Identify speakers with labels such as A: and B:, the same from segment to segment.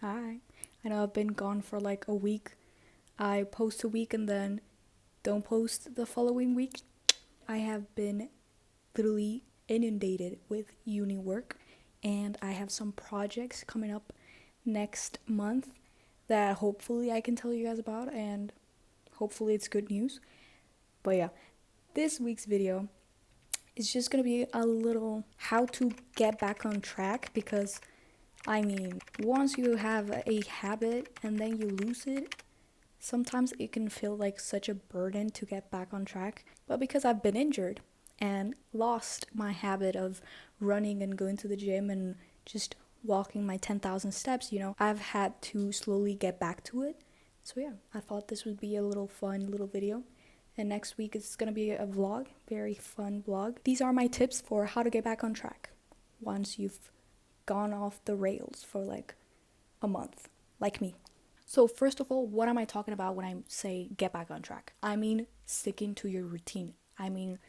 A: Hi. I know I've been gone for like a week. I post a week and then don't post the following week. I have been literally inundated with uni work, and I have some projects coming up next month that hopefully I can tell you guys about, and hopefully it's good news. But yeah, this week's video is just gonna be a little how to get back on track, because once you have a habit and then you lose it, sometimes it can feel like such a burden to get back on track. But because I've been injured and lost my habit of running and going to the gym and just walking my 10,000 steps, I've had to slowly get back to it. So yeah, I thought this would be a little fun little video. And next week it's gonna be a vlog, very fun vlog. These are my tips for how to get back on track once you've gone off the rails for like a month, like me. So first of all, what am I talking about when I say get back on track? I mean sticking to your routine. I mean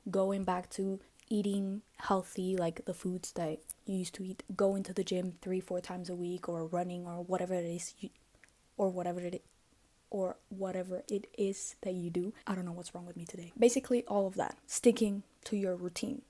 A: going back to eating healthy, like the foods that you used to eat, going to the gym 3-4 times a week, or running, or whatever it is or whatever it is that you do. I don't know what's wrong with me today. Basically all of that, sticking to your routine.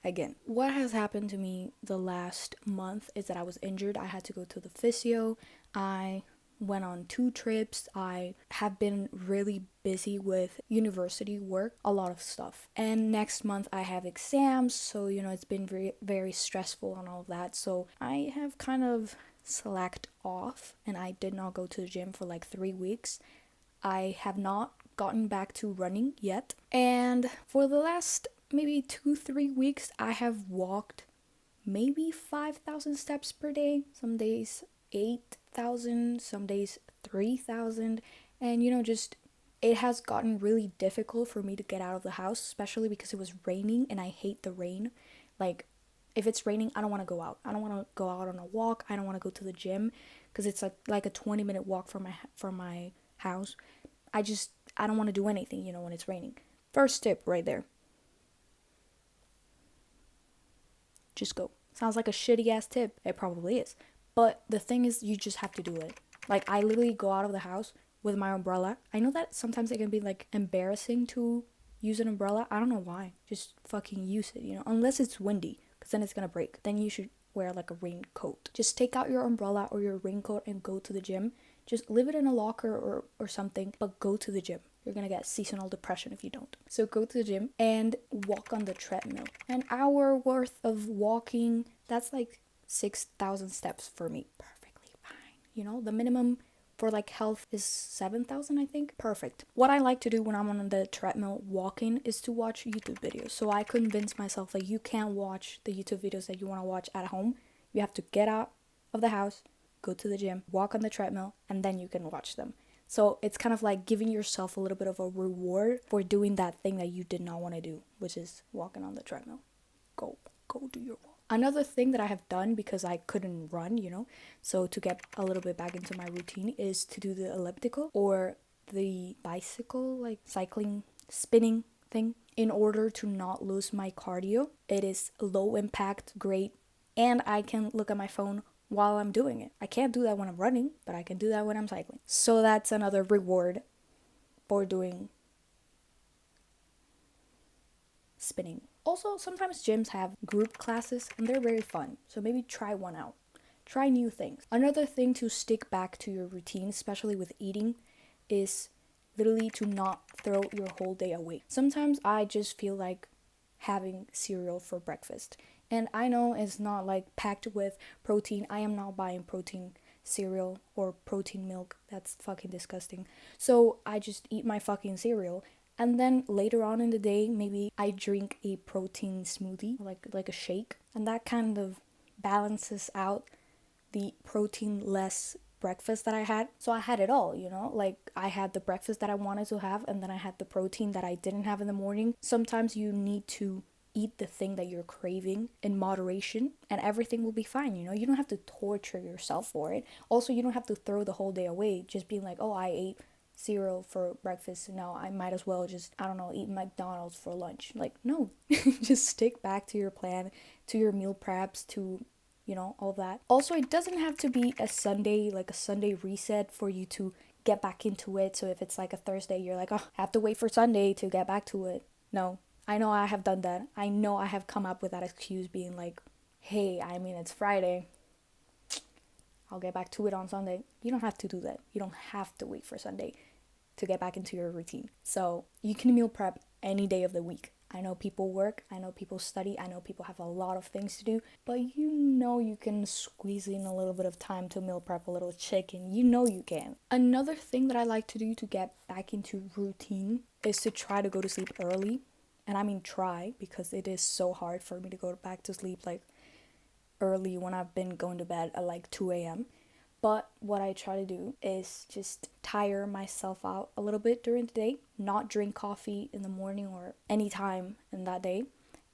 A: Again, what has happened to me the last month is that I was injured. I had to go to the physio. I went on 2 trips. I have been really busy with university work, a lot of stuff. And next month I have exams, so it's been very, very stressful and all of that. So I have kind of slacked off, and I did not go to the gym for like 3 weeks. I have not gotten back to running yet. And for the last maybe 2-3 weeks, I have walked maybe 5,000 steps per day. Some days 8,000, some days 3,000. And just it has gotten really difficult for me to get out of the house, especially because it was raining and I hate the rain. Like, if it's raining, I don't want to go out. I don't want to go out on a walk. I don't want to go to the gym because it's like a 20-minute walk from my house. I don't want to do anything, when it's raining. First tip right there. Just go. Sounds like a shitty ass tip. It probably is. But the thing is, you just have to do it. Like, I literally go out of the house with my umbrella. I know that sometimes it can be like embarrassing to use an umbrella. I don't know why. Just fucking use it, unless it's windy, because then it's gonna break. Then you should wear like a raincoat. Just take out your umbrella or your raincoat and go to the gym. Just leave it in a locker or something, but go to the gym. You're gonna get seasonal depression if you don't. So go to the gym and walk on the treadmill. An hour worth of walking, that's like 6,000 steps for me. Perfectly fine. The minimum for like health is 7,000, I think. Perfect. What I like to do when I'm on the treadmill walking is to watch YouTube videos. So I convince myself like, you can't watch the YouTube videos that you want to watch at home. You have to get out of the house, go to the gym, walk on the treadmill, and then you can watch them. So it's kind of like giving yourself a little bit of a reward for doing that thing that you did not want to do, which is walking on the treadmill. Go do your walk. Another thing that I have done, because I couldn't run, so to get a little bit back into my routine, is to do the elliptical or the bicycle, like cycling, spinning thing, in order to not lose my cardio. It is low impact, great, and I can look at my phone while I'm doing it. I can't do that when I'm running, but I can do that when I'm cycling. So that's another reward for doing spinning. Also, sometimes gyms have group classes and they're very fun. So maybe try one out. Try new things. Another thing to stick back to your routine, especially with eating, is literally to not throw your whole day away. Sometimes I just feel like having cereal for breakfast. And I know it's not like packed with protein. I am not buying protein cereal or protein milk. That's fucking disgusting. So I just eat my fucking cereal. And then later on in the day, maybe I drink a protein smoothie, like a shake. And that kind of balances out the protein-less breakfast that I had. So I had it all, like I had the breakfast that I wanted to have, and then I had the protein that I didn't have in the morning. Sometimes you need to eat the thing that you're craving in moderation, and everything will be fine. You don't have to torture yourself for it. Also, you don't have to throw the whole day away just being like, oh, I ate cereal for breakfast, so now I might as well just, I don't know, eat McDonald's for lunch. Like, no. Just stick back to your plan, to your meal preps, to you know, all that. Also, it doesn't have to be a Sunday, like a Sunday reset for you to get back into it. So if it's like a Thursday, you're like, oh, I have to wait for Sunday to get back to it. No, I know I have done that. I know I have come up with that excuse being like, hey, I mean, it's Friday. I'll get back to it on Sunday. You don't have to do that. You don't have to wait for Sunday to get back into your routine. So you can meal prep any day of the week. I know people work, I know people study, I know people have a lot of things to do, but you know you can squeeze in a little bit of time to meal prep a little chicken. You know you can. Another thing that I like to do to get back into routine is to try to go to sleep early. And I mean try, because it is so hard for me to go back to sleep like early when I've been going to bed at like 2 a.m. But what I try to do is just tire myself out a little bit during the day, not drink coffee in the morning or any time in that day,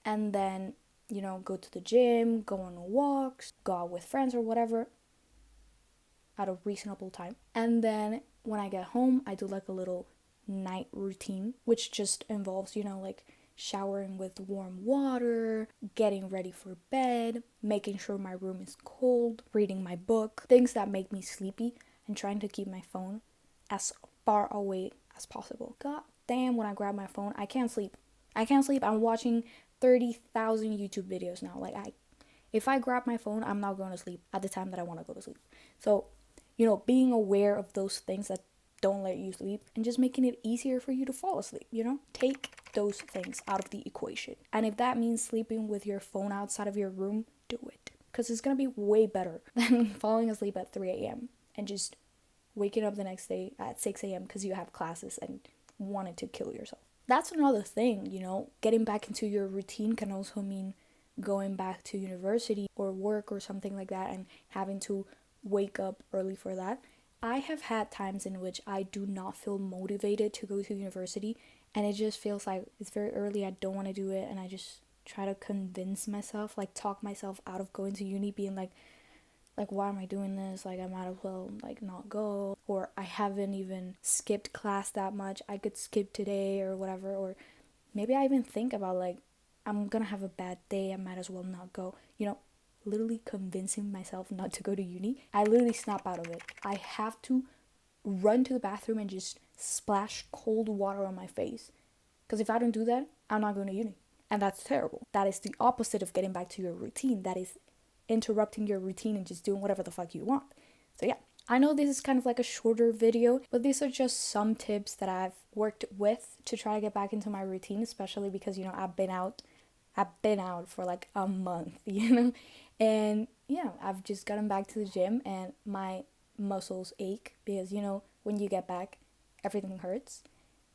A: and then, you know, go to the gym, go on walks, go out with friends or whatever at a reasonable time. And then when I get home, I do like a little night routine, which just involves, you know, like showering with warm water, getting ready for bed, making sure my room is cold, reading my book, things that make me sleepy, and trying to keep my phone as far away as possible. God damn, when I grab my phone, I can't sleep. I'm watching 30,000 YouTube videos now. If I grab my phone, I'm not going to sleep at the time that I want to go to sleep. So, you know, being aware of those things that don't let you sleep and just making it easier for you to fall asleep, you know? Take those things out of the equation. And if that means sleeping with your phone outside of your room, do it. Because it's going to be way better than falling asleep at 3 a.m. and just waking up the next day at 6 a.m. because you have classes and wanted to kill yourself. That's another thing, you know? Getting back into your routine can also mean going back to university or work or something like that and having to wake up early for that. I have had times in which I do not feel motivated to go to university, and it just feels like it's very early, I don't want to do it, and I just try to convince myself, like talk myself out of going to uni, being like why am I doing this? Like I might as well like not go, or I haven't even skipped class that much, I could skip today or whatever, or maybe I even think about like I'm gonna have a bad day, I might as well not go, you know, literally convincing myself not to go to uni. I literally snap out of it. I have to run to the bathroom and just splash cold water on my face. Because if I don't do that, I'm not going to uni. And that's terrible. That is the opposite of getting back to your routine. That is interrupting your routine and just doing whatever the fuck you want. So yeah, I know this is kind of like a shorter video, but these are just some tips that I've worked with to try to get back into my routine, especially because, you know, I've been out for like a month, you know? And yeah, I've just gotten back to the gym and my muscles ache because, you know, when you get back, everything hurts.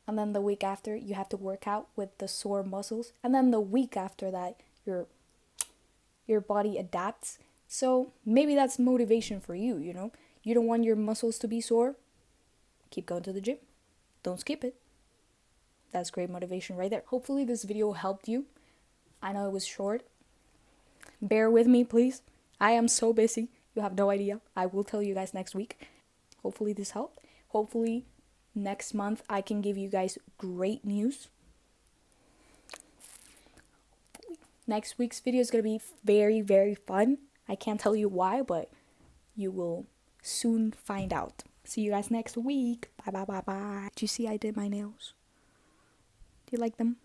A: And then the week after, you have to work out with the sore muscles. And then the week after that, your body adapts. So maybe that's motivation for you, you know? You don't want your muscles to be sore? Keep going to the gym. Don't skip it. That's great motivation right there. Hopefully this video helped you. I know it was short. Bear with me, please. I am so busy. You have no idea. I will tell you guys next week. Hopefully this helped. Hopefully next month I can give you guys great news. Next week's video is going to be very, very fun. I can't tell you why, but you will soon find out. See you guys next week. Bye, bye, bye, bye. Did you see I did my nails? Do you like them?